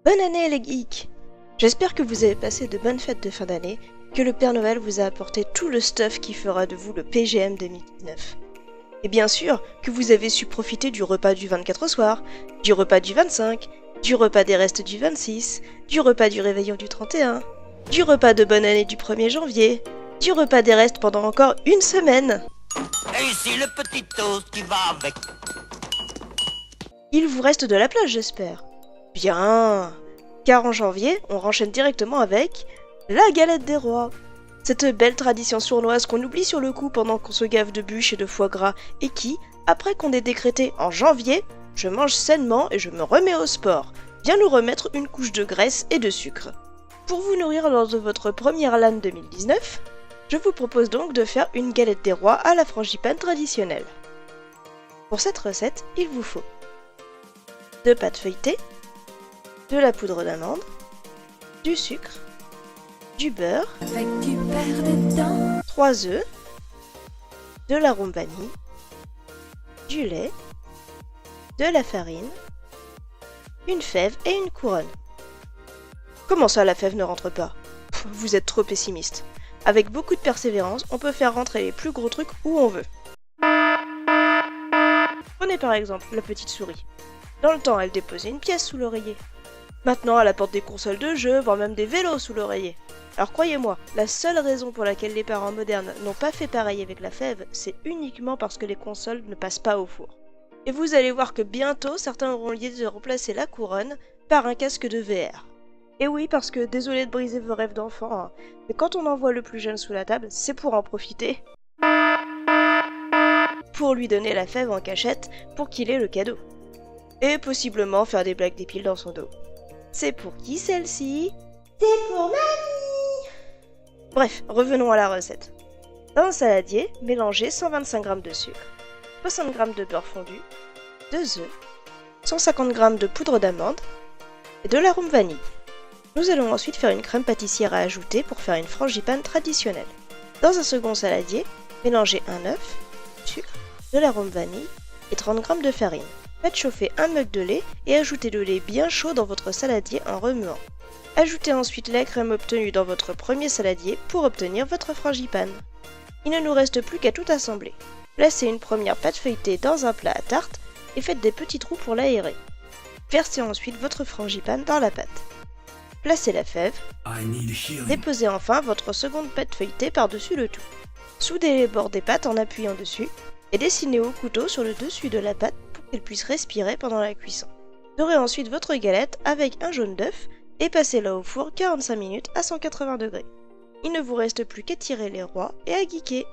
Bonne année les geeks! J'espère que vous avez passé de bonnes fêtes de fin d'année, que le Père Noël vous a apporté tout le stuff qui fera de vous le PGM 2019. Et bien sûr que vous avez su profiter du repas du 24 au soir, du repas du 25, du repas des restes du 26, du repas du réveillon du 31, du repas de bonne année du 1er janvier, du repas des restes pendant encore une semaine. Et ici le petit toast qui va avec. Il vous reste de la place, j'espère. Bien, car en janvier, on renchaîne directement avec la galette des rois. Cette belle tradition sournoise qu'on oublie sur le coup pendant qu'on se gave de bûches et de foie gras et qui, après qu'on ait décrété en janvier, je mange sainement et je me remets au sport, vient nous remettre une couche de graisse et de sucre. Pour vous nourrir lors de votre première LAN 2019, je vous propose donc de faire une galette des rois à la frangipane traditionnelle. Pour cette recette, il vous faut 2 pâtes feuilletées, de la poudre d'amande, du sucre, du beurre, 3 œufs, de l'arôme vanille, du lait, de la farine, une fève et une couronne. Comment ça la fève ne rentre pas? Vous êtes trop pessimiste. Avec beaucoup de persévérance, on peut faire rentrer les plus gros trucs où on veut. Prenez par exemple la petite souris. Dans le temps, elle déposait une pièce sous l'oreiller. Maintenant, elle apporte des consoles de jeux, voire même des vélos sous l'oreiller. Alors croyez-moi, la seule raison pour laquelle les parents modernes n'ont pas fait pareil avec la fève, c'est uniquement parce que les consoles ne passent pas au four. Et vous allez voir que bientôt, certains auront l'idée de remplacer la couronne par un casque de VR. Et oui, parce que désolé de briser vos rêves d'enfant, hein, mais quand on envoie le plus jeune sous la table, c'est pour en profiter. Pour lui donner la fève en cachette, pour qu'il ait le cadeau. Et possiblement faire des blagues débiles dans son dos. C'est pour qui celle-ci? C'est pour mamie! Bref, revenons à la recette. Dans un saladier, mélangez 125 g de sucre, 60 g de beurre fondu, 2 œufs, 150 g de poudre d'amande et de l'arôme vanille. Nous allons ensuite faire une crème pâtissière à ajouter pour faire une frangipane traditionnelle. Dans un second saladier, mélangez un œuf, du sucre, de l'arôme vanille et 30 g de farine. Faites chauffer un mug de lait et ajoutez le lait bien chaud dans votre saladier en remuant. Ajoutez ensuite la crème obtenue dans votre premier saladier pour obtenir votre frangipane. Il ne nous reste plus qu'à tout assembler. Placez une première pâte feuilletée dans un plat à tarte et faites des petits trous pour l'aérer. Versez ensuite votre frangipane dans la pâte. Placez la fève. Déposez enfin votre seconde pâte feuilletée par-dessus le tout. Soudez les bords des pâtes en appuyant dessus et dessinez au couteau sur le dessus de la pâte pour qu'elle puisse respirer pendant la cuisson. Dorez ensuite votre galette avec un jaune d'œuf et passez-la au four 45 minutes à 180 degrés. Il ne vous reste plus qu'à tirer les rois et à geeker.